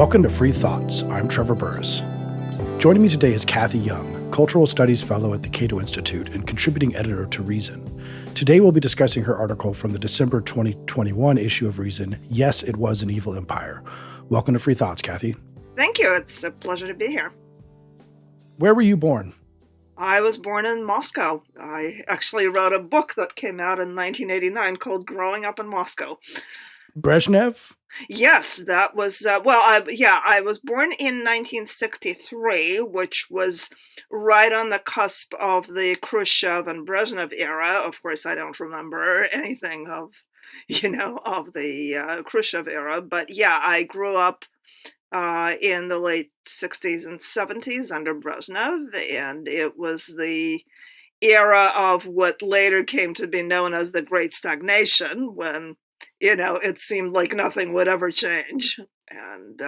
Welcome to Free Thoughts. I'm Trevor Burrus. Joining me today is Cathy Young, Cultural Studies Fellow at the Cato Institute and contributing editor to Reason. Today we'll be discussing her article from the December 2021 issue of Reason, Yes, It Was an Evil Empire. Welcome to Free Thoughts, Cathy. Thank you. It's a pleasure to be here. Where were you born? I was born in Moscow. I actually wrote a book that came out in 1989 called Growing Up in Moscow. Brezhnev? Yes, that was, I was born in 1963, which was right on the cusp of the Khrushchev and Brezhnev era. Of course, I don't remember anything of the Khrushchev era. But yeah, I grew up in the late 60s and 70s under Brezhnev, and it was the era of what later came to be known as the Great Stagnation, when it seemed like nothing would ever change. And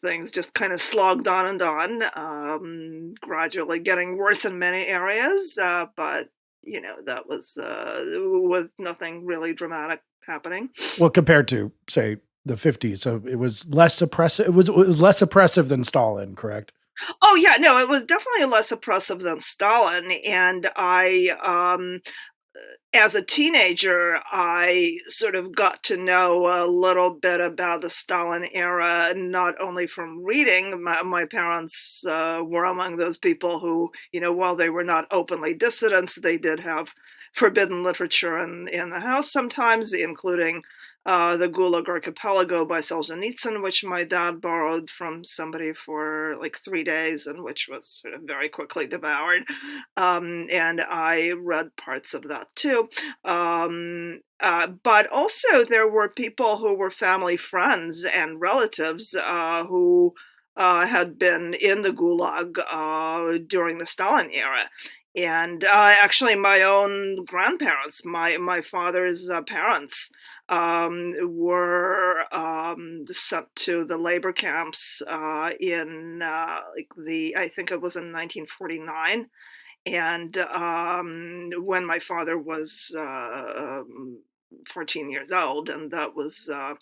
things just kind of slogged on and on, gradually getting worse in many areas. But that was with nothing really dramatic happening. Well, compared to, say, the 50s. So it was less oppressive. It was less oppressive than Stalin, correct? Oh, yeah. No, it was definitely less oppressive than Stalin. And as a teenager, I sort of got to know a little bit about the Stalin era, not only from reading. My parents were among those people who, while they were not openly dissidents, they did have forbidden literature in the house sometimes, including the Gulag Archipelago by Solzhenitsyn, which my dad borrowed from somebody for like 3 days and which was sort of very quickly devoured. And I read parts of that too. But also there were people who were family friends and relatives who had been in the Gulag during the Stalin era. And actually, my own grandparents, my father's parents, were sent to the labor camps in I think it was in 1949. And when my father was 14 years old, and that was a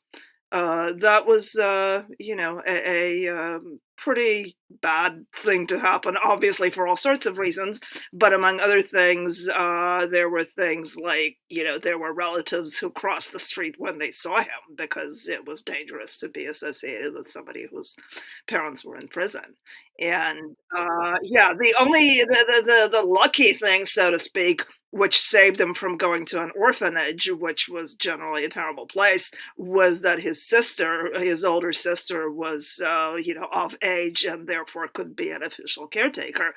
pretty bad thing to happen, obviously for all sorts of reasons. But among other things, there were things like, there were relatives who crossed the street when they saw him because it was dangerous to be associated with somebody whose parents were in prison. And the lucky thing, so to speak, which saved him from going to an orphanage, which was generally a terrible place, was that his older sister, was, of age and therefore could be an official caretaker.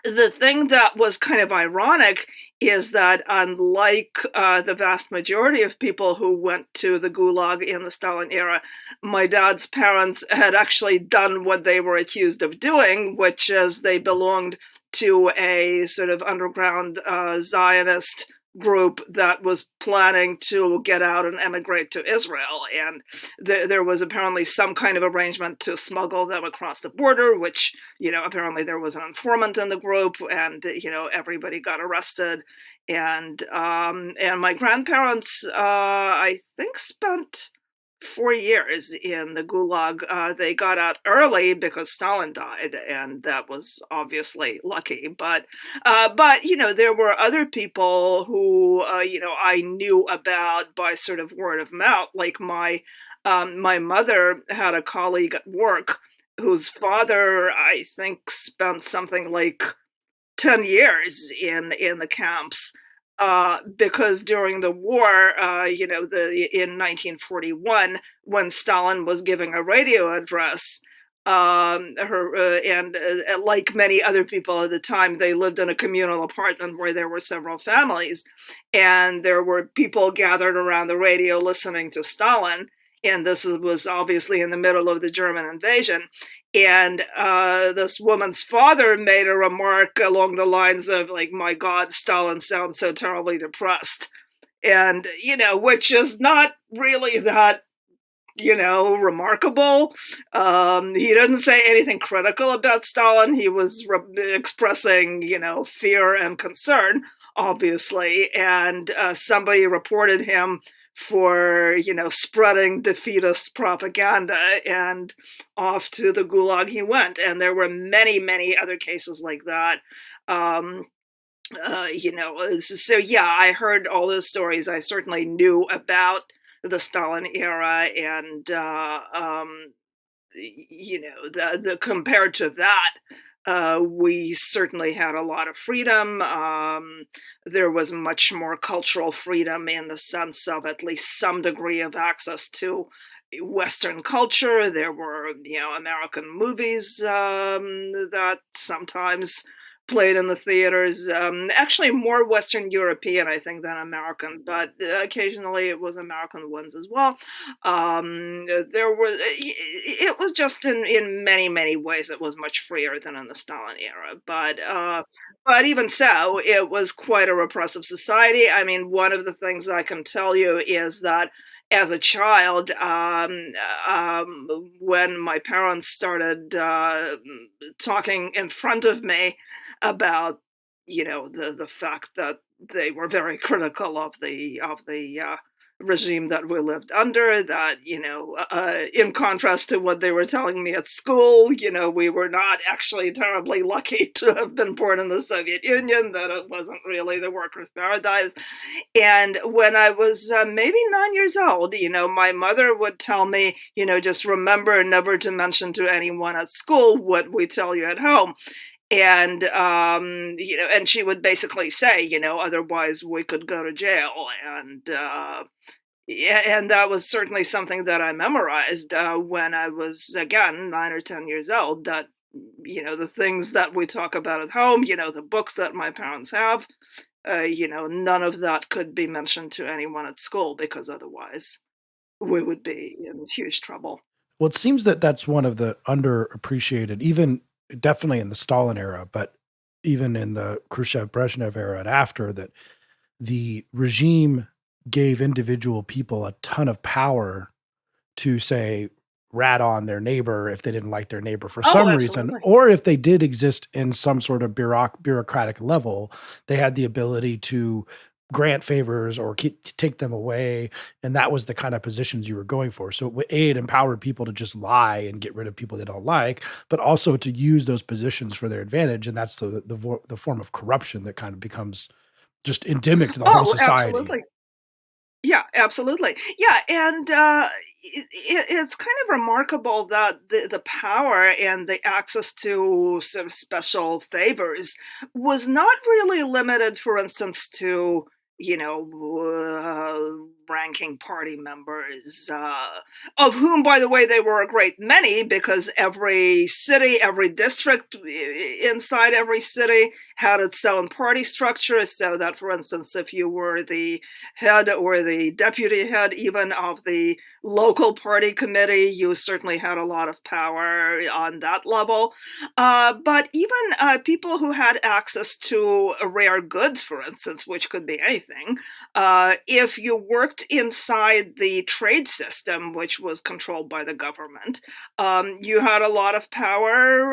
The thing that was kind of ironic is that unlike the vast majority of people who went to the Gulag in the Stalin era, my dad's parents had actually done what they were accused of doing, which is they belonged to a sort of underground Zionist group that was planning to get out and emigrate to Israel. And there was apparently some kind of arrangement to smuggle them across the border, which, apparently there was an informant in the group, and, everybody got arrested. And my grandparents, I think, spent 4 years in the Gulag. They got out early because Stalin died, and that was obviously lucky. But there were other people who, I knew about by sort of word of mouth. Like my mother had a colleague at work whose father, I think, spent something like 10 years in the camps. Because during the war, in 1941, when Stalin was giving a radio address, like many other people at the time, they lived in a communal apartment where there were several families, and there were people gathered around the radio listening to Stalin. And this was obviously in the middle of the German invasion. And this woman's father made a remark along the lines of, like, my God, Stalin sounds so terribly depressed. And, which is not really that, remarkable. He didn't say anything critical about Stalin. He was expressing, fear and concern, obviously. And somebody reported him for, spreading defeatist propaganda, and off to the gulag he went. And there were many, many other cases like that. Um, so yeah, I heard all those stories. I certainly knew about the Stalin era, and the compared to that, we certainly had a lot of freedom. There was much more cultural freedom in the sense of at least some degree of access to Western culture. There were, American movies that sometimes played in the theaters. Actually, more Western European, I think, than American, but occasionally it was American ones as well. There was it was just in many many ways it was much freer than in the Stalin era, but even so, it was quite a repressive society. I mean, one of the things I can tell you is that as a child, when my parents started talking in front of me about, the fact that they were very critical of the regime that we lived under, that, in contrast to what they were telling me at school, we were not actually terribly lucky to have been born in the Soviet Union, that it wasn't really the workers' paradise. And when I was maybe 9 years old, my mother would tell me, just remember never to mention to anyone at school what we tell you at home. And and she would basically say, otherwise we could go to jail. And yeah, and that was certainly something that I memorized when I was, again, 9 or 10 years old. That, the things that we talk about at home, the books that my parents have, none of that could be mentioned to anyone at school, because otherwise we would be in huge trouble. Well, it seems that that's one of the underappreciated, even definitely in the Stalin era, but even in the Khrushchev Brezhnev era and after, that the regime gave individual people a ton of power to, say, rat on their neighbor if they didn't like their neighbor for Oh, some reason, absolutely. or if they did exist in some sort of bureaucratic level, they had the ability to grant favors or take them away. And that was the kind of positions you were going for. So it empowered people to just lie and get rid of people they don't like, but also to use those positions for their advantage. And that's the form of corruption that kind of becomes just endemic to the whole Oh, society. absolutely. Yeah, absolutely. Yeah, and it's kind of remarkable that the power and the access to sort of special favors was not really limited, for instance, to, ranking party members, of whom, by the way, there were a great many, because every city, every district inside every city had its own party structure. So that, for instance, if you were the head or the deputy head even of the local party committee, you certainly had a lot of power on that level. But even people who had access to rare goods, for instance, which could be anything, if you worked inside the trade system, which was controlled by the government, you had a lot of power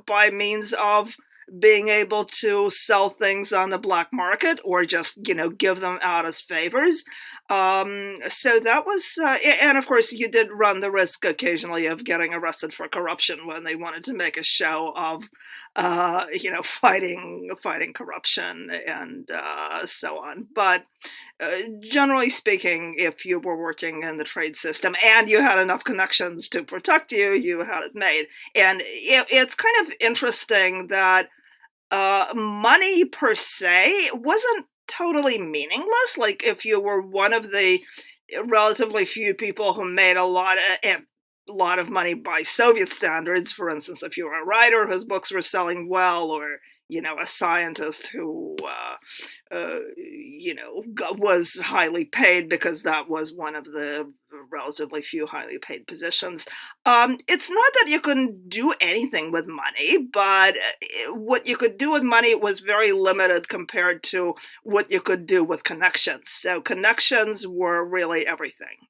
by means of being able to sell things on the black market, or just, give them out as favors. So that was, and of course, you did run the risk occasionally of getting arrested for corruption when they wanted to make a show of, fighting corruption, and so on. But generally speaking, if you were working in the trade system and you had enough connections to protect you, you had it made. And it's kind of interesting that money per se wasn't totally meaningless. Like, if you were one of the relatively few people who made a lot of money by Soviet standards, for instance, if you were a writer whose books were selling well, or, a scientist who was highly paid, because that was one of the relatively few highly paid positions. It's not that you couldn't do anything with money, but what you could do with money was very limited compared to what you could do with connections. So connections were really everything.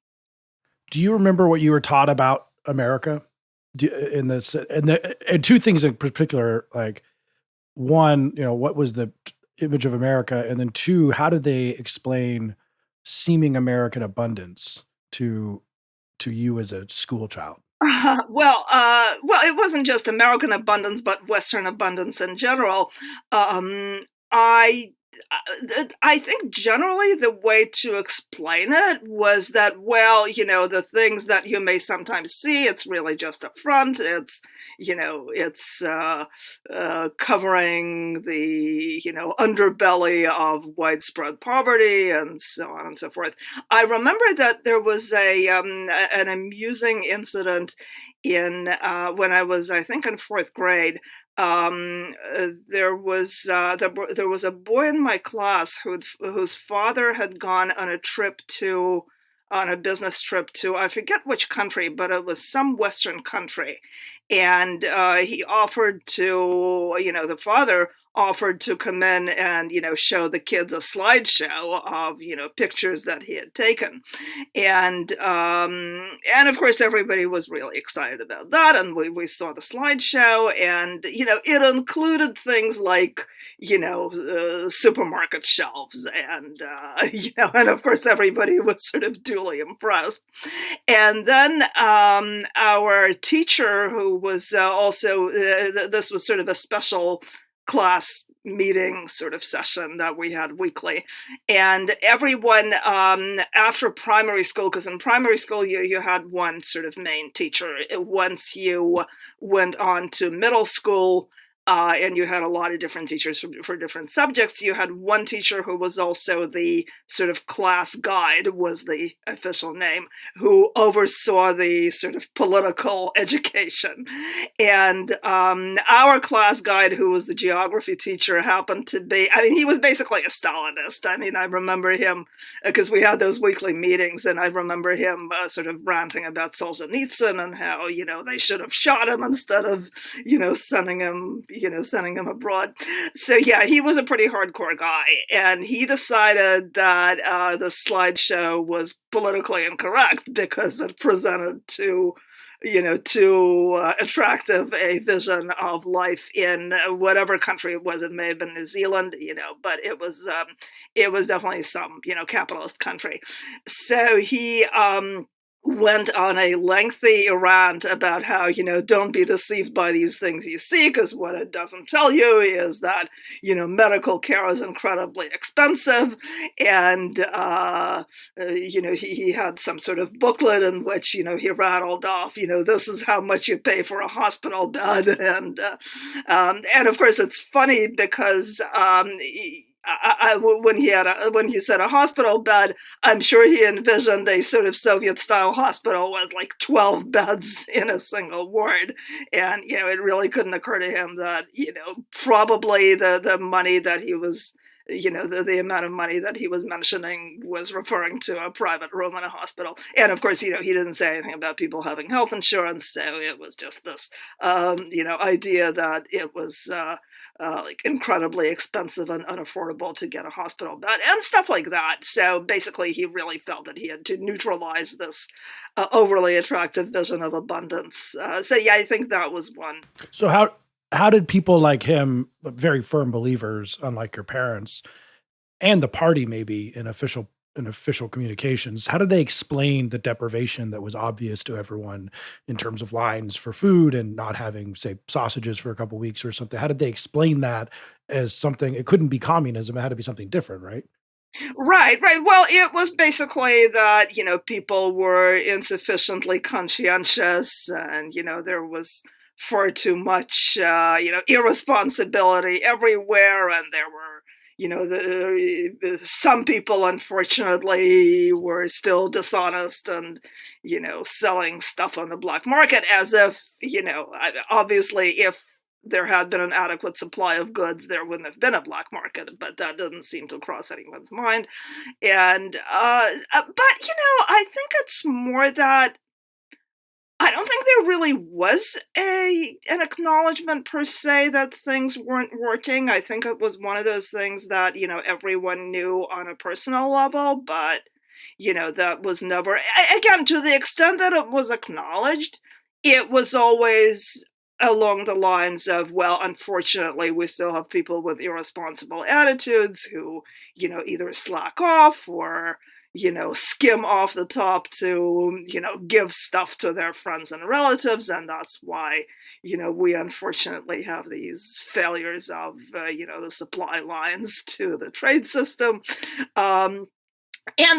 Do you remember what you were taught about America? In this, and two things in particular, like, one, what was the image of America, and then two, how did they explain seeming American abundance to you as a school child? It wasn't just American abundance, but Western abundance in general. I I think generally the way to explain it was that, well, the things that you may sometimes see, it's really just a front. It's covering the, underbelly of widespread poverty and so on and so forth. I remember that there was an amusing incident in when I was, I think, in fourth grade. There was a boy in my class whose father had gone on a business trip to, I forget which country, but it was some Western country, and he offered to, the father offered to come in and show the kids a slideshow of pictures that he had taken, and of course everybody was really excited about that, and we saw the slideshow, and it included things like supermarket shelves, and and of course everybody was sort of duly impressed. And then our teacher, who was also this was sort of a special class meeting sort of session that we had weekly, and everyone after primary school, because in primary school you had one sort of main teacher. Once you went on to middle school, and you had a lot of different teachers for different subjects, you had one teacher who was also the sort of class guide, was the official name, who oversaw the sort of political education. And our class guide, who was the geography teacher, happened to be, I mean, he was basically a Stalinist. I mean, I remember him, because we had those weekly meetings, and I remember him sort of ranting about Solzhenitsyn and how, they should have shot him instead of, sending him abroad. So yeah, he was a pretty hardcore guy, and he decided that the slideshow was politically incorrect because it presented too attractive a vision of life in whatever country it was. It may have been New Zealand, but it was definitely some capitalist country. So he went on a lengthy rant about how, don't be deceived by these things you see, because what it doesn't tell you is that, medical care is incredibly expensive. And, he had some sort of booklet in which, he rattled off, this is how much you pay for a hospital bed. And of course, it's funny because when he said a hospital bed, I'm sure he envisioned a sort of Soviet-style hospital with like 12 beds in a single ward, and it really couldn't occur to him that probably the money that he was the amount of money that he was mentioning was referring to a private room in a hospital. And of course, he didn't say anything about people having health insurance, so it was just this idea that it was like incredibly expensive and unaffordable to get a hospital bed and stuff like that. So basically, he really felt that he had to neutralize this overly attractive vision of abundance. So yeah, I think that was one. So how did people like him, very firm believers, unlike your parents, and the party maybe in official communications, how did they explain the deprivation that was obvious to everyone in terms of lines for food and not having, say, sausages for a couple weeks or something? How did they explain that as something? It couldn't be communism. It had to be something different, right? Right, right. Well, it was basically that, people were insufficiently conscientious, and, there was far too much, irresponsibility everywhere. And there were, some people, unfortunately, were still dishonest and, selling stuff on the black market, as if, obviously, if there had been an adequate supply of goods, there wouldn't have been a black market, but that doesn't seem to cross anyone's mind. And, but, I think it's more that I don't think there really was an acknowledgement per se that things weren't working. I think it was one of those things that, everyone knew on a personal level, but, that was never, again, to the extent that it was acknowledged, it was always along the lines of, well, unfortunately, we still have people with irresponsible attitudes who, either slack off or, skim off the top to, give stuff to their friends and relatives. And that's why, we unfortunately have these failures of, the supply lines to the trade system. And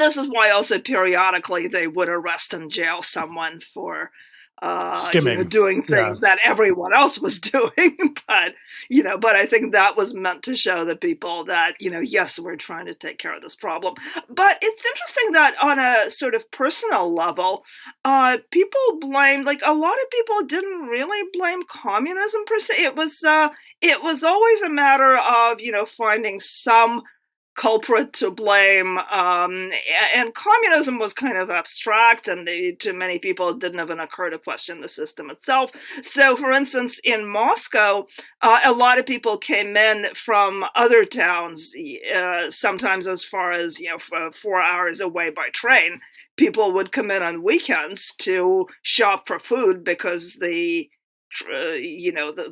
this is why also periodically they would arrest and jail someone for skimming, doing things that everyone else was doing. But I think that was meant to show the people that, yes, we're trying to take care of this problem. But it's interesting that on a sort of personal level, people blame, like a lot of people didn't really blame communism per se. It was always a matter of, finding some culprit to blame. And communism was kind of abstract, and to many people, it didn't even occur to question the system itself. So, for instance, in Moscow, a lot of people came in from other towns, sometimes as far as 4 hours away by train. People would come in on weekends to shop for food because the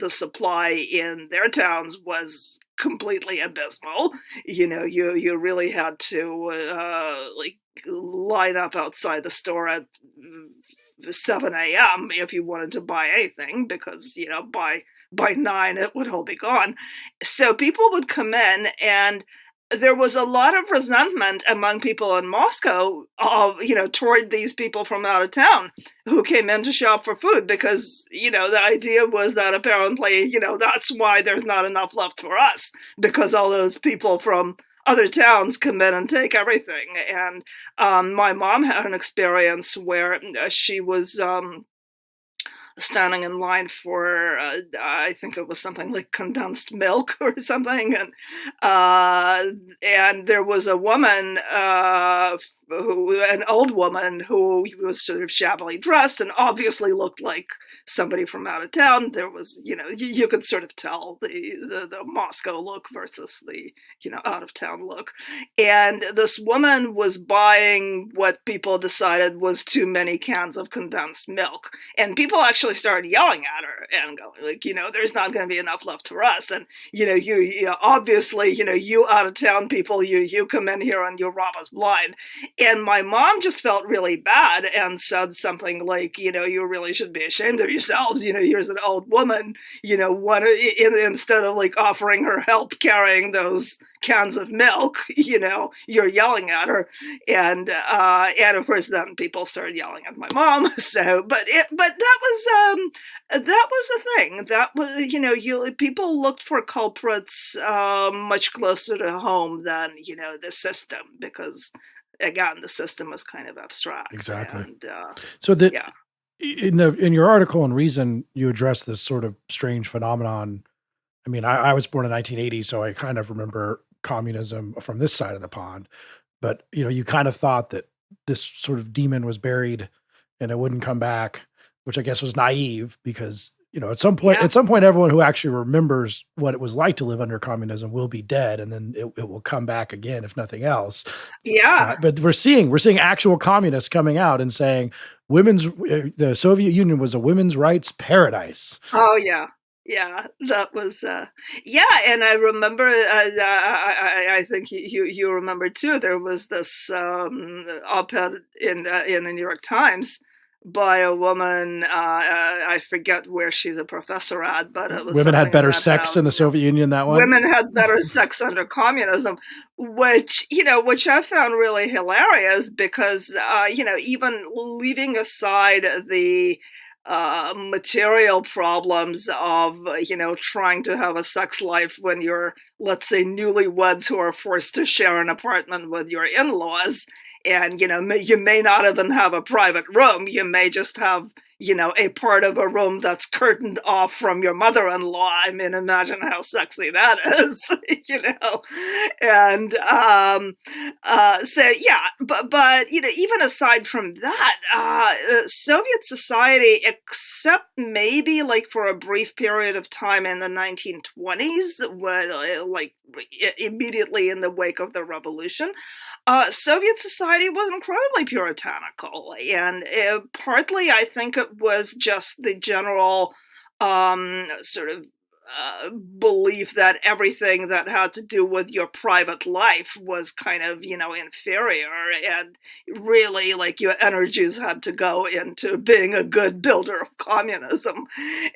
supply in their towns was completely abysmal. You really had to line up outside the store at 7 a.m. if you wanted to buy anything, because by 9 it would all be gone. So people would come in, and there was a lot of resentment among people in Moscow toward these people from out of town who came in to shop for food, because, the idea was that apparently, that's why there's not enough left for us, because all those people from other towns come in and take everything. And my mom had an experience where she was standing in line for I think it was something like condensed milk or something, and there was a woman, an old woman who was sort of shabbily dressed and obviously looked like somebody from out of town. There was, you could sort of tell the Moscow look versus the out of town look. And this woman was buying what people decided was too many cans of condensed milk, and people actually started yelling at her and going like, there's not going to be enough left for us. And, you obviously, you out of town people, you come in here and you rob us blind. And my mom just felt really bad and said something like, you really should be ashamed of yourselves. Here's an old woman, instead of like offering her help carrying those cans of milk, you're yelling at her. And of course then people started yelling at my mom. So, but that was the thing. That was, people looked for culprits much closer to home than, the system, because again, the system was kind of abstract. Exactly. And, so that in your article in Reason, you address this sort of strange phenomenon. I mean, I was born in 1980, so I kind of remember communism from this side of the pond. But, you kind of thought that this sort of demon was buried and it wouldn't come back, which I guess was naive, because, at some point, everyone who actually remembers what it was like to live under communism will be dead, and then it will come back again, if nothing else. Yeah. But we're seeing actual communists coming out and saying the Soviet Union was a women's rights paradise. Oh yeah. Yeah, that was, and I remember, I think you remember too, there was this op-ed in the New York Times by a woman, I forget where she's a professor at, but it was women had better sex in the Soviet Union that way. Women had better sex under communism, which I found really hilarious, because, even leaving aside the material problems of, trying to have a sex life when you're, let's say, newlyweds who are forced to share an apartment with your in-laws. And, you may not even have a private room. You may just have, a part of a room that's curtained off from your mother-in-law. I mean, imagine how sexy that is, And but even aside from that, Soviet society, except maybe like for a brief period of time in the 1920s, when, immediately in the wake of the revolution, Soviet society was incredibly puritanical, and partly I think it was just the general sort of belief that everything that had to do with your private life was kind of, inferior, and really, like, your energies had to go into being a good builder of communism.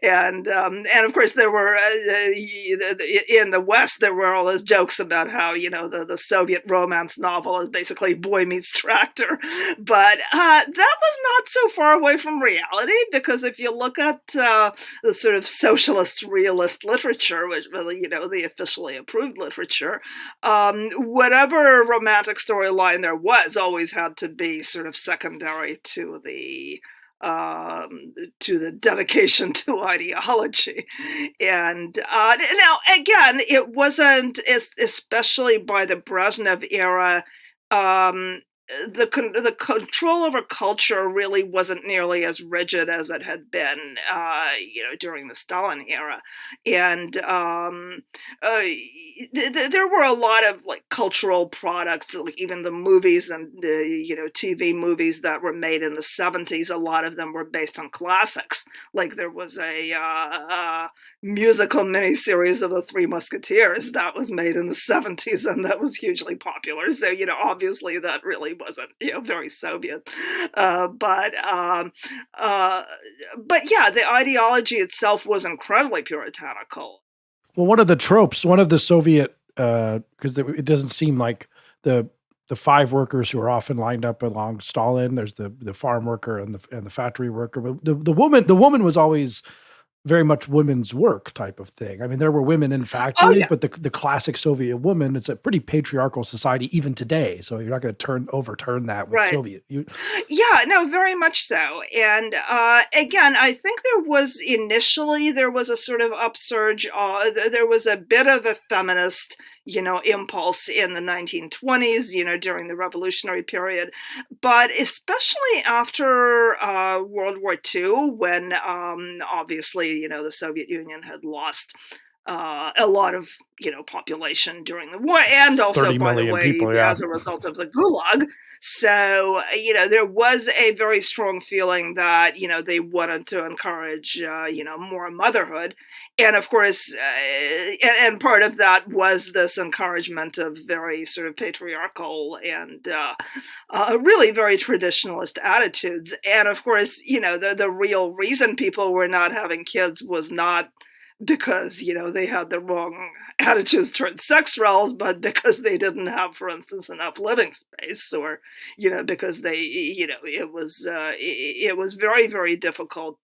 And of course, there were in the West, there were all those jokes about how, the Soviet romance novel is basically Boy Meets Tractor. But that was not so far away from reality, because if you look at the sort of socialist realist literature, which really, the officially approved literature, whatever romantic storyline there was always had to be sort of secondary to the dedication to ideology. And now, again, it wasn't, especially by the Brezhnev era, um, the control over culture really wasn't nearly as rigid as it had been, during the Stalin era. And there were a lot of, like, cultural products, like even the movies and TV movies that were made in the 70s. A lot of them were based on classics. Like, there was a musical miniseries of the Three Musketeers that was made in the 70s, and that was hugely popular. So, obviously that really wasn't, very Soviet. But yeah, the ideology itself was incredibly puritanical. Well, one of the tropes, one of the Soviet, because it doesn't seem like the five workers who are often lined up along Stalin. There's the farm worker and the factory worker, but the woman was always very much women's work type of thing. I mean, there were women in Oh factories, yeah. but the classic Soviet woman, it's a pretty patriarchal society even today. So you're not going to overturn that with Right. Soviet. Yeah, no, very much so. And again, I think there was a sort of upsurge. There was a bit of a feminist, impulse in the 1920s, during the revolutionary period. But especially after World War II, when obviously, the Soviet Union had lost a lot of, population during the war, and also, 30 by the million way, people, yeah. as a result of the Gulag. So, there was a very strong feeling that, they wanted to encourage, more motherhood. And of course, and part of that was this encouragement of very sort of patriarchal and really very traditionalist attitudes. And of course, the real reason people were not having kids was not because, they had the wrong attitudes towards sex roles, but because they didn't have, for instance, enough living space, or, because it was very, very difficult,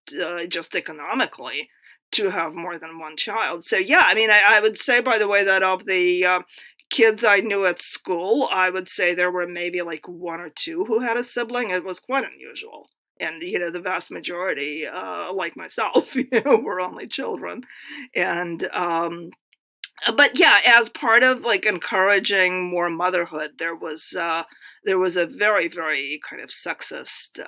just economically, to have more than one child. So yeah, I mean, I would say, by the way, that of the kids I knew at school, I would say there were maybe like one or two who had a sibling. It was quite unusual. And, the vast majority, like myself, were only children. And, but yeah, as part of, like, encouraging more motherhood, there was a very, very kind of sexist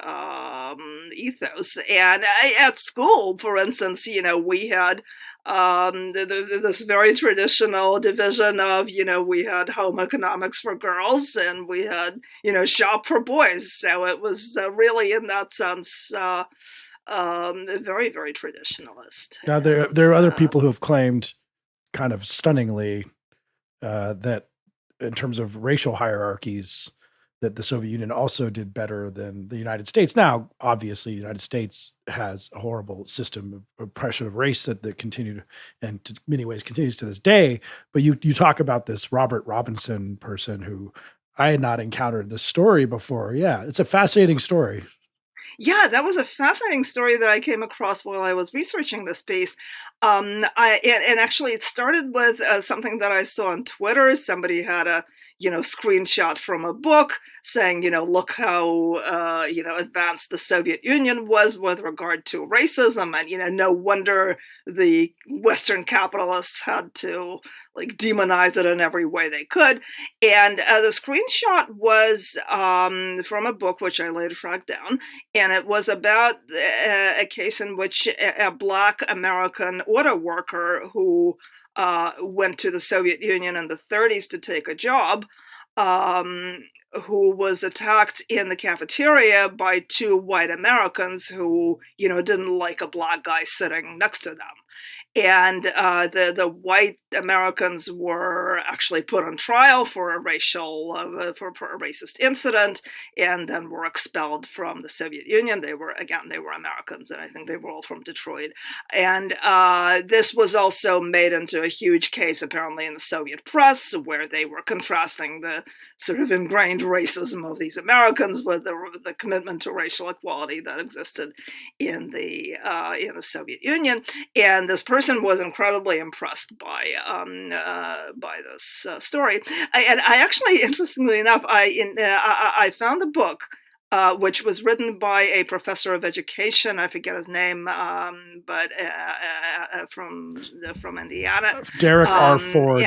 ethos. And at school, for instance, we had this very traditional division of, we had home economics for girls, and we had, shop for boys. So it was really, in that sense, very, very traditionalist. Now there are other people who have claimed, kind of stunningly, that in terms of racial hierarchies, that the Soviet Union also did better than the United States. Now, obviously, the United States has a horrible system of oppression of race that continued, and to many ways continues to this day. But you talk about this Robert Robinson person who I had not encountered this story before. Yeah, it's a fascinating story. Yeah, that was a fascinating story that I came across while I was researching this piece. And actually, it started with something that I saw on Twitter. Somebody had a screenshot from a book saying, look how advanced the Soviet Union was with regard to racism, and no wonder the Western capitalists had to, like, demonize it in every way they could. And the screenshot was from a book which I later tracked down, and it was about a case in which a Black American auto worker who went to the Soviet Union in the 30s to take a job, um, who was attacked in the cafeteria by two white Americans who, didn't like a Black guy sitting next to them. And the white Americans were actually put on trial for a racist incident, and then were expelled from the Soviet Union. They were Americans, and I think they were all from Detroit. And this was also made into a huge case, apparently, in the Soviet press, where they were contrasting the sort of ingrained racism of these Americans with the commitment to racial equality that existed in the Soviet Union. And this person was incredibly impressed by this story. And I actually, interestingly enough, I found a book which was written by a professor of education. I forget his name, but from Indiana. Derek R. Ford.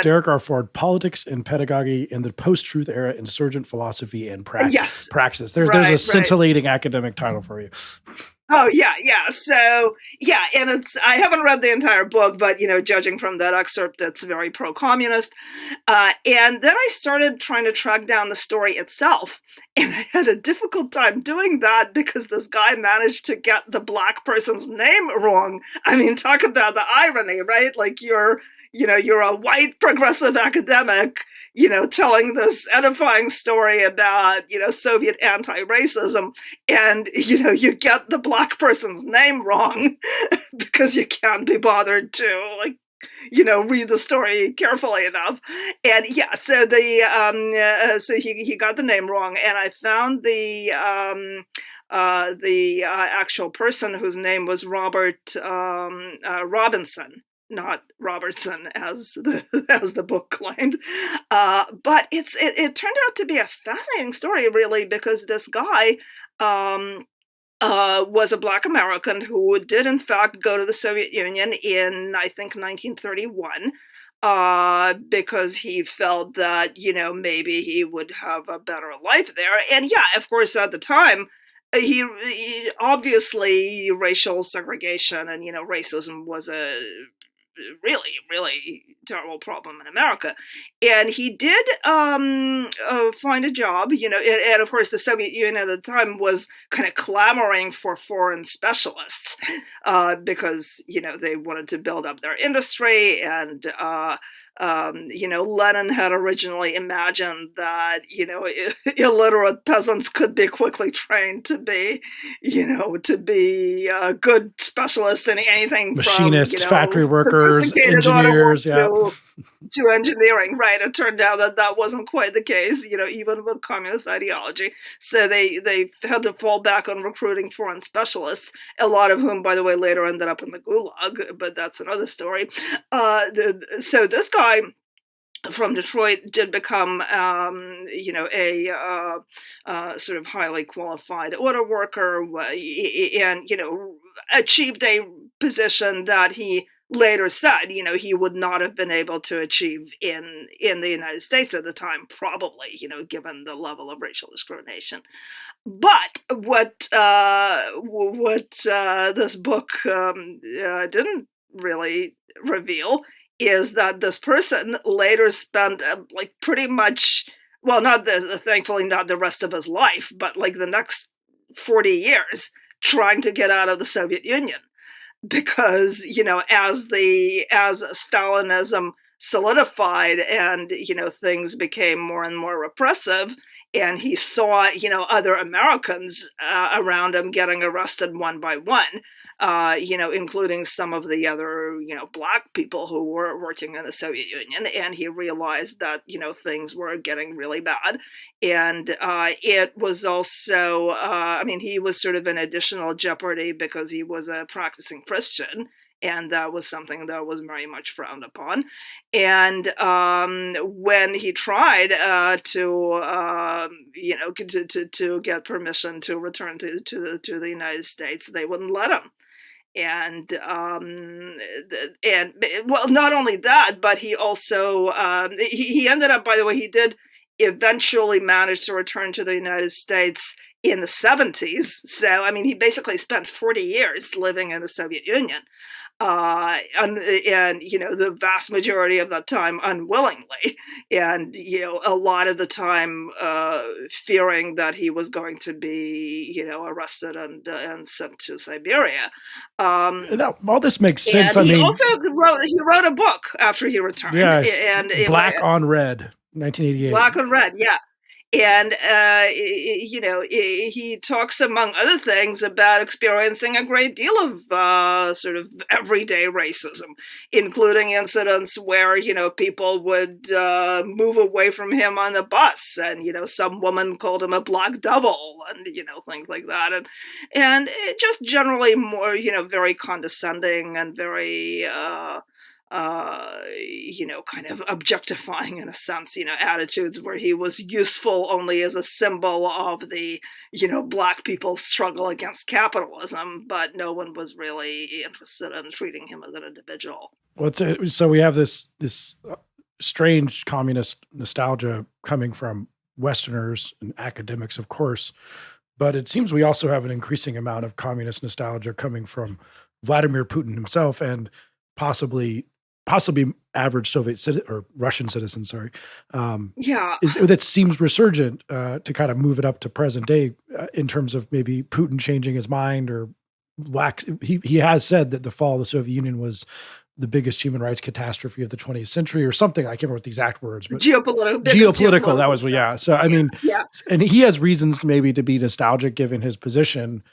Derek R. Ford, Politics and Pedagogy in the Post-Truth Era, Insurgent Philosophy and Praxis. There's a scintillating academic title for you. Oh, yeah. So, yeah, and I haven't read the entire book, but, judging from that excerpt, it's very pro-communist. And then I started trying to track down the story itself, and I had a difficult time doing that because this guy managed to get the black person's name wrong. I mean, talk about the irony, right? Like you're a white progressive academic, telling this edifying story about, Soviet anti-racism, and, you get the black person's name wrong because you can't be bothered to, read the story carefully enough. And yeah, so so he got the name wrong, and I found the actual person whose name was Robert Robinson, not Robertson, as the book claimed. But it turned out to be a fascinating story, really, because this guy was a Black American who did, in fact, go to the Soviet Union in, I think, 1931. Because he felt that, maybe he would have a better life there. And yeah, of course, at the time, he obviously racial segregation and, racism was a really, really terrible problem in America. And he did find a job, and of course the Soviet Union at the time was kind of clamoring for foreign specialists because, they wanted to build up their industry. And, Lenin had originally imagined that, illiterate peasants could be quickly trained to be, good specialists in anything machinists, from, factory workers, engineers, to engineering, right? It turned out that wasn't quite the case, even with communist ideology. So they had to fall back on recruiting foreign specialists, a lot of whom, by the way, later ended up in the Gulag, but that's another story. So this guy from Detroit did become, a sort of highly qualified auto worker, and, achieved a position that he later said, he would not have been able to achieve in the United States at the time, probably, given the level of racial discrimination. But what this book didn't really reveal is that this person later spent pretty much, well, thankfully not the rest of his life, but the next 40 years trying to get out of the Soviet Union. Because, as Stalinism solidified and, things became more and more repressive, and he saw, other Americans around him getting arrested one by one, including some of the other, Black people who were working in the Soviet Union. And he realized that, things were getting really bad. And it was also, he was sort of in additional jeopardy because he was a practicing Christian. And that was something that was very much frowned upon. And when he tried to get permission to return to the United States, they wouldn't let him. And well, not only that, but he also he ended up, by the way, he did eventually manage to return to the United States in the 70s. So, he basically spent 40 years living in the Soviet Union. and the vast majority of the time unwillingly, and a lot of the time fearing that he was going to be arrested and sent to Siberia. Now, all this makes sense. And he also wrote a book after he returned. Yes, and Black on Red, 1988. Black on Red, yeah. And, he talks, among other things, about experiencing a great deal of sort of everyday racism, including incidents where, people would move away from him on the bus, and, some woman called him a black devil, and, things like that. And it just generally more, very condescending and very... kind of objectifying, in a sense, attitudes where he was useful only as a symbol of the, black people's struggle against capitalism, but no one was really interested in treating him as an individual. Well, so we have this strange communist nostalgia coming from Westerners and academics, of course, but it seems we also have an increasing amount of communist nostalgia coming from Vladimir Putin himself and possibly average Soviet or Russian citizens, sorry. That seems resurgent to kind of move it up to present day in terms of maybe Putin changing his mind or he has said that the fall of the Soviet Union was the biggest human rights catastrophe of the 20th century or something. I can't remember what the exact words, but geopolitical. That was, yeah. So, I mean, and he has reasons maybe to be nostalgic given his position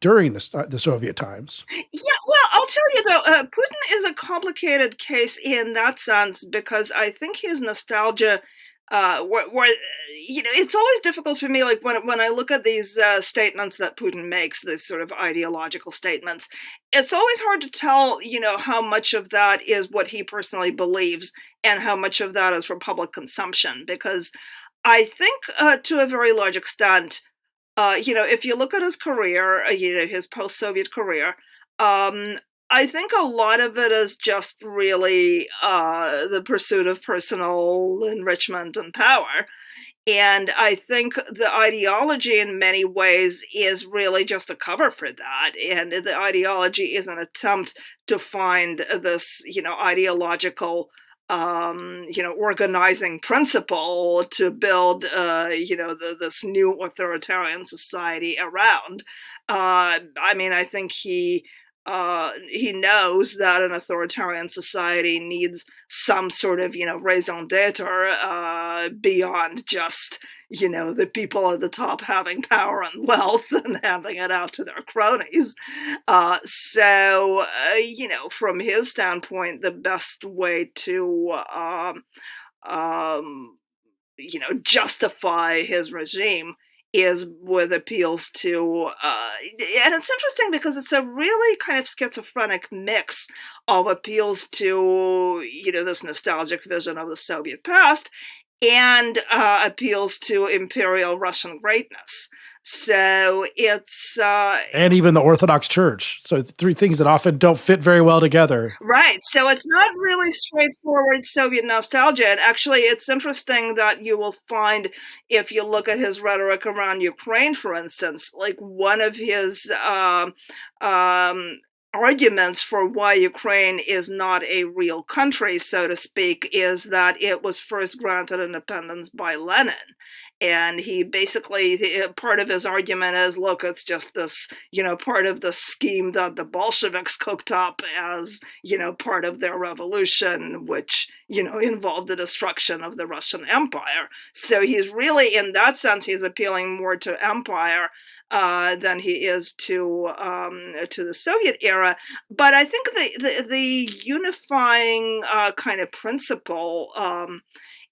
during the Soviet times. Yeah, well, I'll tell you though, Putin is a complicated case in that sense because I think his nostalgia, it's always difficult for me, like when I look at these statements that Putin makes, these sort of ideological statements, it's always hard to tell, how much of that is what he personally believes and how much of that is for public consumption, because I think to a very large extent, if you look at his career, his post-Soviet career, I think a lot of it is just really the pursuit of personal enrichment and power. And I think the ideology in many ways is really just a cover for that. And the ideology is an attempt to find this, ideological organizing principle to build, this new authoritarian society around. I think he knows that an authoritarian society needs some sort of, raison d'etre beyond just, the people at the top having power and wealth and handing it out to their cronies. From his standpoint, the best way to, justify his regime is with appeals to, and it's interesting because it's a really kind of schizophrenic mix of appeals to, this nostalgic vision of the Soviet past and appeals to imperial Russian greatness. So it's... and even the Orthodox Church. So three things that often don't fit very well together. Right. So it's not really straightforward Soviet nostalgia. And actually, it's interesting that you will find, if you look at his rhetoric around Ukraine, for instance, like one of his arguments for why Ukraine is not a real country, so to speak, is that it was first granted independence by Lenin. And he basically, part of his argument is, look, it's just this, part of the scheme that the Bolsheviks cooked up as, part of their revolution, which, involved the destruction of the Russian Empire. So he's really, in that sense, he's appealing more to empire than he is to the Soviet era. But I think the unifying kind of principle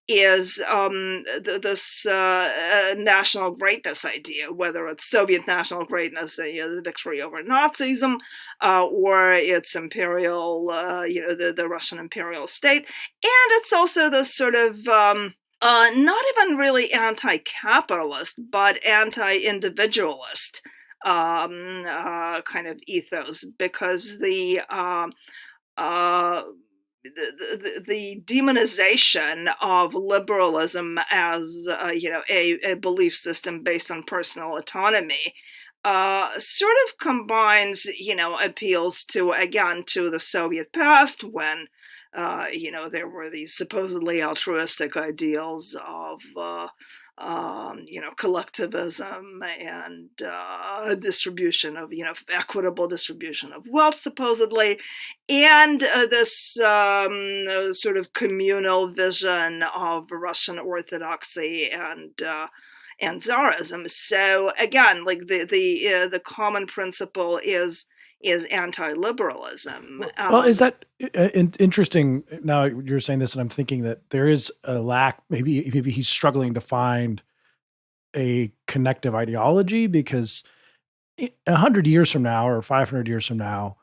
is this national greatness idea, whether it's Soviet national greatness, the victory over Nazism, or it's imperial, the Russian imperial state. And it's also this sort of not even really anti-capitalist, but anti-individualist kind of ethos, because the demonization of liberalism as a belief system based on personal autonomy sort of combines, appeals to, again, to the Soviet past when, there were these supposedly altruistic ideals of, collectivism and distribution of, equitable distribution of wealth, supposedly, and this sort of communal vision of Russian Orthodoxy and Tsarism. So again, like the common principle is anti-liberalism. Well, is that interesting? Now you're saying this, and I'm thinking that there is a lack. Maybe he's struggling to find a connective ideology because 100 years from now or 500 years from now,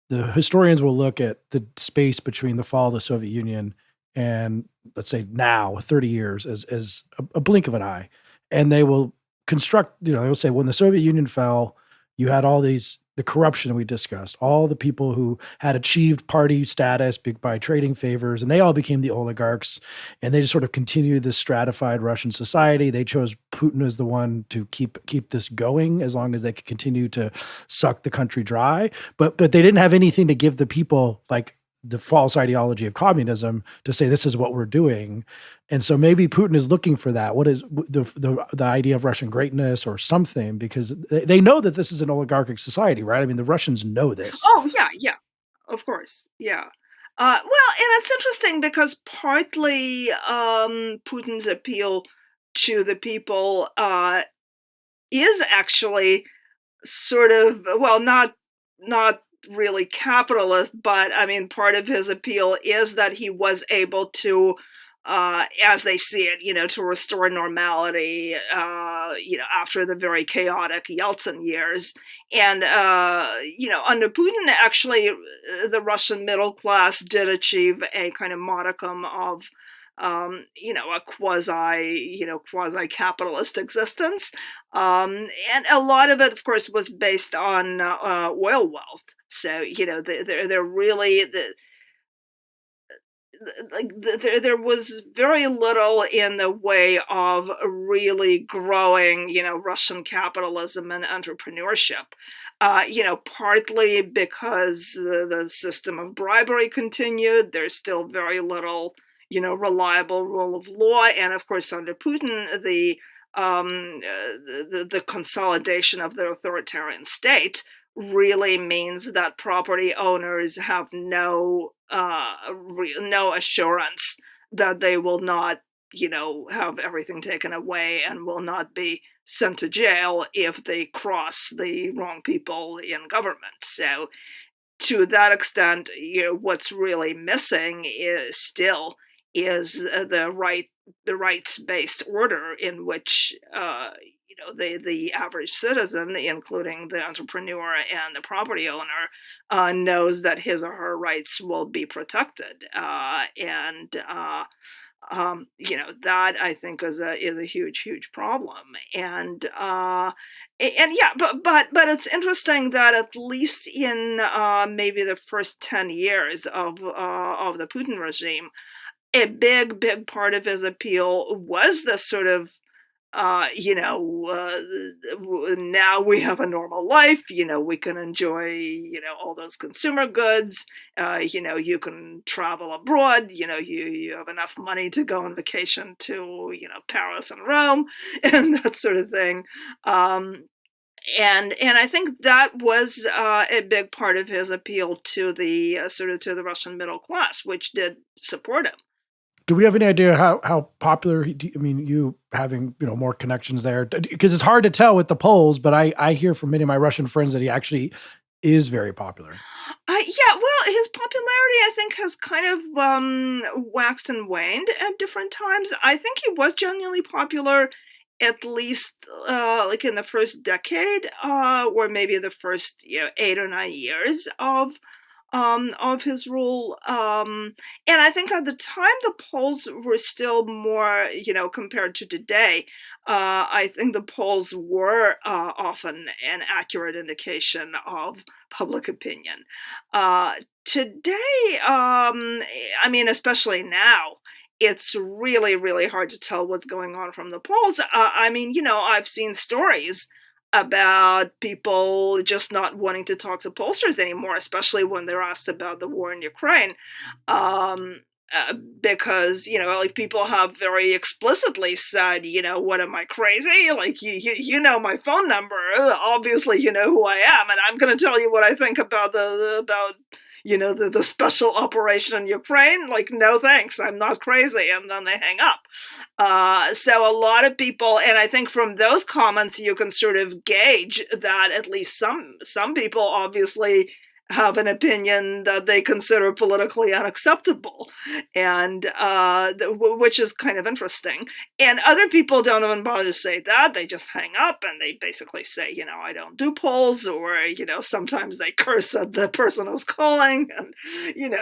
the historians will look at the space between the fall of the Soviet Union and, let's say, now 30 years as a blink of an eye, and they will construct. They will say when the Soviet Union fell, you had all the corruption we discussed, all the people who had achieved party status by trading favors, and they all became the oligarchs, and they just sort of continued this stratified Russian society. They chose Putin as the one to keep this going as long as they could continue to suck the country dry. But they didn't have anything to give the people, like the false ideology of communism, to say this is what we're doing. And so maybe Putin is looking for that. What is the idea of Russian greatness or something? Because they know that this is an oligarchic society, right? I mean, the Russians know this. Oh yeah, yeah, of course, yeah. Well, and it's interesting because partly Putin's appeal to the people is actually sort of, well, not really capitalist, but I mean, part of his appeal is that he was able to, as they see it, to restore normality, after the very chaotic Yeltsin years. And, under Putin, actually, the Russian middle class did achieve a kind of modicum of, a quasi capitalist existence. And a lot of it, of course, was based on oil wealth. So, they're really there was very little in the way of really growing, Russian capitalism and entrepreneurship. Partly because the system of bribery continued. There's still very little, reliable rule of law, and of course, under Putin, the consolidation of the authoritarian state really means that property owners have no assurance that they will not, have everything taken away and will not be sent to jail if they cross the wrong people in government. So to that extent, what's really missing is the rights-based order in which the average citizen, including the entrepreneur and the property owner, knows that his or her rights will be protected, and that I think is a huge problem. And yeah, but it's interesting that at least in maybe the first 10 years of the Putin regime, a big part of his appeal was this sort of now we have a normal life, we can enjoy, all those consumer goods, you can travel abroad, you have enough money to go on vacation to, Paris and Rome and that sort of thing. And I think that was a big part of his appeal to the to the Russian middle class, which did support him. Do we have any idea how popular? I mean, you having more connections there, because it's hard to tell with the polls. But I hear from many of my Russian friends that he actually is very popular. Yeah, well, his popularity, I think, has kind of waxed and waned at different times. I think he was genuinely popular, at least like in the first decade, or maybe the first 8 or 9 years of his rule. And I think at the time the polls were still more, compared to today. I think the polls were often an accurate indication of public opinion. Today, I mean, especially now, it's really hard to tell what's going on from the polls. I mean, I've seen stories about people just not wanting to talk to pollsters anymore, especially when they're asked about the war in Ukraine. Um, because like people have very explicitly said, what, am I crazy? Like you know my phone number. Obviously, you know who I am, and I'm going to tell you what I think about the special operation in Ukraine. Like, no thanks, I'm not crazy, and then they hang up. So a lot of people, and I think from those comments you can sort of gauge that at least some people obviously have an opinion that they consider politically unacceptable, and which is kind of interesting. And other people don't even bother to say that; they just hang up and they basically say, I don't do polls, or sometimes they curse at the person who's calling, and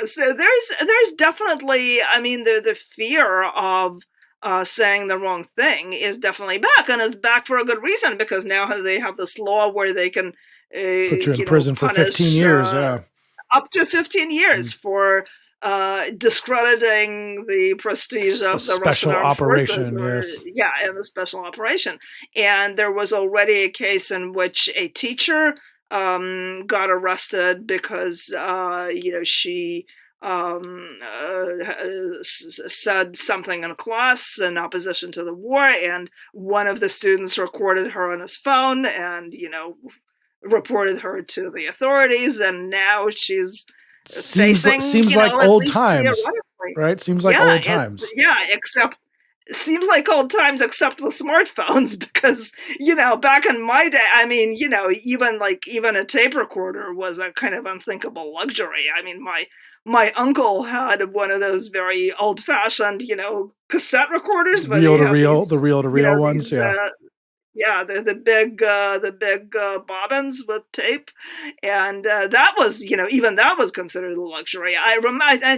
so there's definitely, I mean, the fear of saying the wrong thing is definitely back, and it's back for a good reason, because now they have this law where they can put you in prison for 15 years, up to 15 years for discrediting the prestige of the Russian armed forces, and the special operation. And there was already a case in which a teacher got arrested because she said something in class in opposition to the war, and one of the students recorded her on his phone and reported her to the authorities, and now she's facing seems like old times, right? Seems like old times. Except seems like old times, except with smartphones, because back in my day, I mean, even a tape recorder was a kind of unthinkable luxury. I mean, my uncle had one of those very old-fashioned cassette recorders, but the reel-to-reel ones. The big bobbins with tape, and that was even that was considered a luxury. I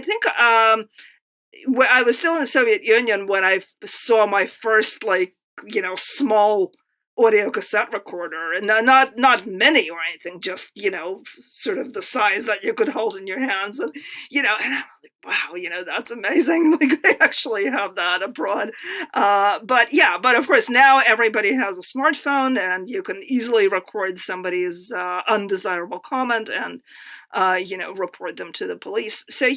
think I was still in the Soviet Union when I saw my first small audio cassette recorder, and not many or anything, just sort of the size that you could hold in your hands, and and I'm like, wow, that's amazing. Like, they actually have that abroad. But of course now everybody has a smartphone, and you can easily record somebody's undesirable comment and report them to the police. So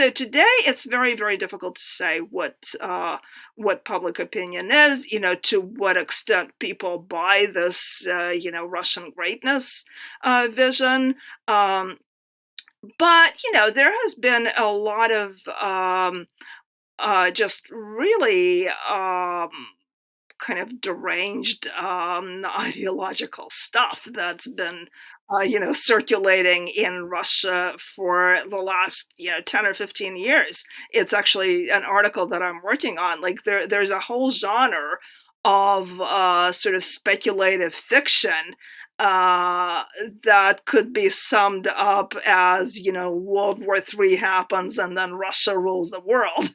today it's very, very difficult to say what public opinion is, to what extent people buy this, Russian greatness vision. But, there has been a lot of just really kind of deranged ideological stuff that's been circulating in Russia for the last 10 or 15 years. It's actually an article that I'm working on. Like, there's a whole genre of sort of speculative fiction that could be summed up as, World War III happens and then Russia rules the world.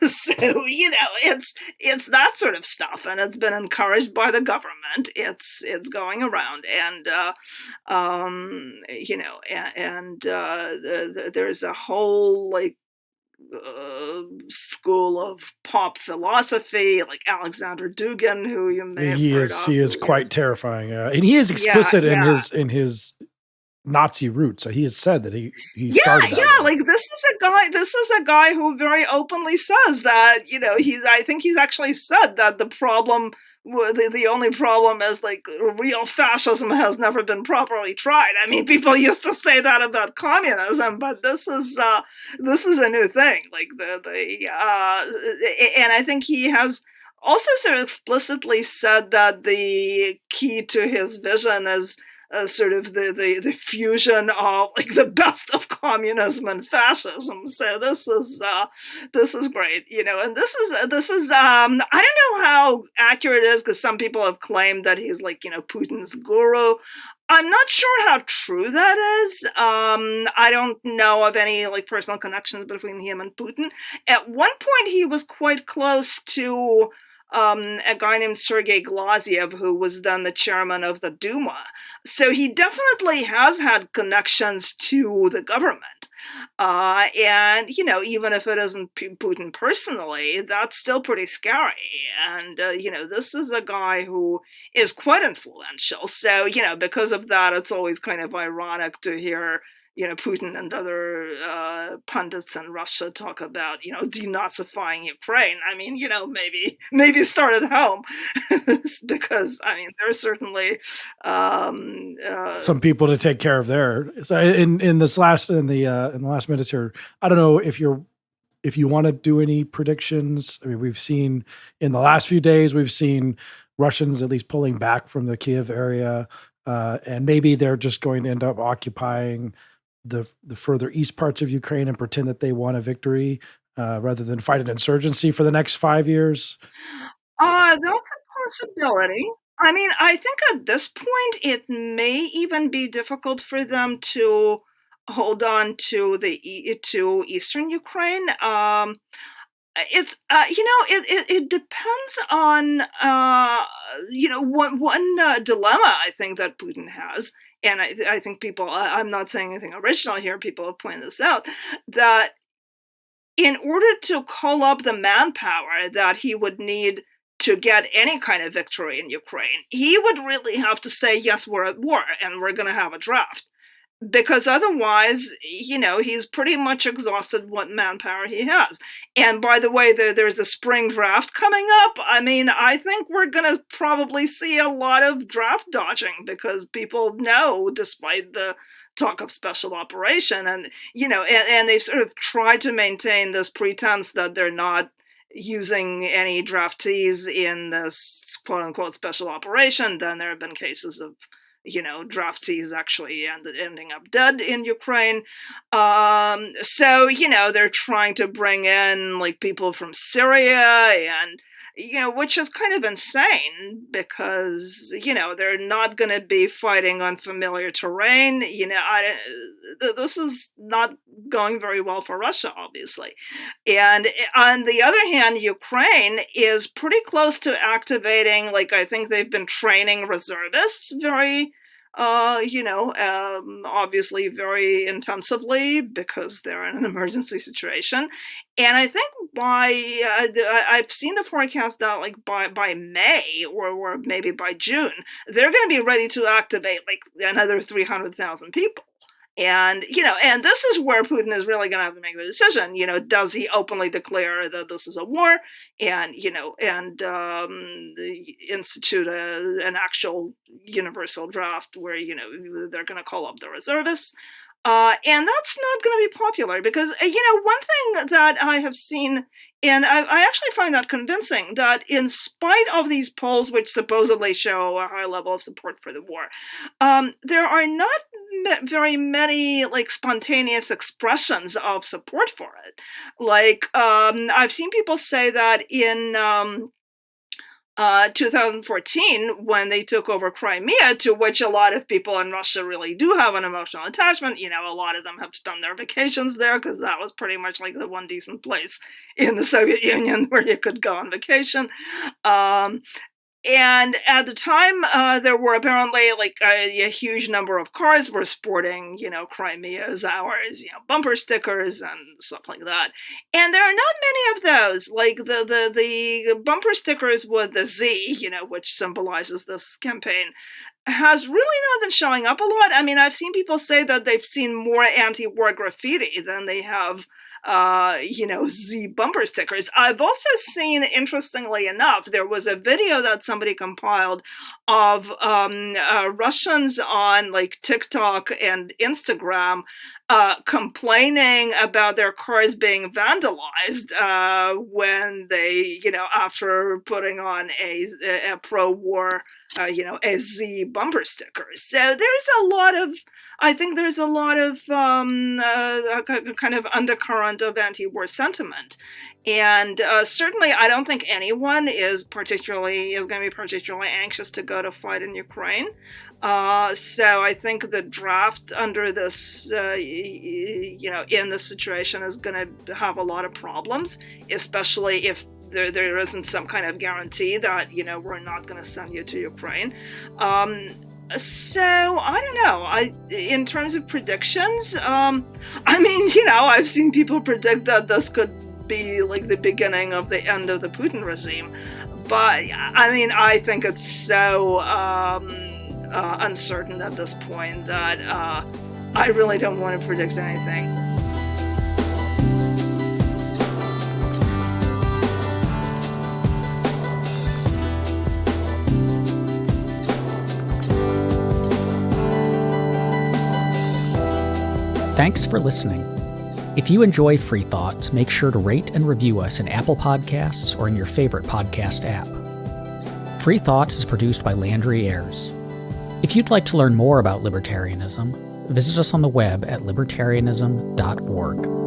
So, it's that sort of stuff, and it's been encouraged by the government. It's going around, and there's a whole school of pop philosophy, like Alexander Dugin, who you may have heard of. He is quite terrifying, and he is explicit in his Nazi roots. So he has said that he started that way. Like, this is a guy who very openly says that I think he's actually said that the only problem is, like, real fascism has never been properly tried. I mean, people used to say that about communism, but this is a new thing. Like, and I think he has also sort of explicitly said that the key to his vision is sort of the fusion of, like, the best of communism and fascism. So this is great, and this is I don't know how accurate it is, because some people have claimed that he's, like, Putin's guru. I'm not sure how true that is. I don't know of any, like, personal connections between him and Putin. At one point, he was quite close to a guy named Sergei Glaziev, who was then the chairman of the Duma. So he definitely has had connections to the government. And, even if it isn't Putin personally, that's still pretty scary. And, this is a guy who is quite influential. So, because of that, it's always kind of ironic to hear, Putin and other pundits in Russia talk about, denazifying Ukraine. I mean, maybe start at home because, there's certainly some people to take care of there. So in the last minutes here, I don't know if you want to do any predictions. I mean, we've seen in the last few days, we've seen Russians at least pulling back from the Kiev area, and maybe they're just going to end up occupying the further east parts of Ukraine and pretend that they won a victory rather than fight an insurgency for the next 5 years. That's a possibility. I mean, I think at this point it may even be difficult for them to hold on to to eastern Ukraine. It's it depends on one dilemma I think that Putin has, and I think people, I'm not saying anything original here, people have pointed this out, that in order to call up the manpower that he would need to get any kind of victory in Ukraine, he would really have to say, yes, we're at war and we're going to have a draft. Because otherwise, he's pretty much exhausted what manpower he has. And by the way, there's a spring draft coming up. I mean, I think we're going to probably see a lot of draft dodging because people know, despite the talk of special operation, and, and they've sort of tried to maintain this pretense that they're not using any draftees in this quote unquote special operation. Then there have been cases of draftees actually ending up dead in Ukraine. So, they're trying to bring in like people from Syria and, which is kind of insane because, they're not going to be fighting on familiar terrain. This is not going very well for Russia, obviously. And on the other hand, Ukraine is pretty close to activating, like, I think they've been training reservists very obviously very intensively because they're in an emergency situation. And I think I've seen the forecast that like by May or maybe by June, they're going to be ready to activate like another 300,000 people. And, and this is where Putin is really going to have to make the decision. Does he openly declare that this is a war and, institute an actual universal draft where, they're going to call up the reservists? And that's not going to be popular because, one thing that I have seen, and I actually find that convincing, that in spite of these polls, which supposedly show a high level of support for the war, there are not very many like spontaneous expressions of support for it. Like, I've seen people say that in 2014, when they took over Crimea, to which a lot of people in Russia really do have an emotional attachment. A lot of them have spent their vacations there because that was pretty much like the one decent place in the Soviet Union where you could go on vacation. And at the time, there were apparently like a huge number of cars were sporting, Crimea is ours, bumper stickers and stuff like that. And there are not many of those, like the bumper stickers with the Z, which symbolizes this campaign, has really not been showing up a lot. I mean, I've seen people say that they've seen more anti-war graffiti than they have Z bumper stickers. I've also seen, interestingly enough, there was a video that somebody compiled of Russians on like TikTok and Instagram complaining about their cars being vandalized when they, after putting on a pro-war, a Z bumper sticker. So I think there's a lot of kind of undercurrent of anti-war sentiment. And certainly I don't think anyone is going to be particularly anxious to go to fight in Ukraine. So I think the draft under this, in this situation is going to have a lot of problems, especially if there isn't some kind of guarantee that, we're not going to send you to Ukraine. So I don't know. In terms of predictions, I've seen people predict that this could be like the beginning of the end of the Putin regime. But I think it's so uncertain at this point that I really don't want to predict anything. Thanks for listening. If you enjoy Free Thoughts, make sure to rate and review us in Apple Podcasts or in your favorite podcast app. Free Thoughts is produced by Landry Ayers. If you'd like to learn more about libertarianism, visit us on the web at libertarianism.org.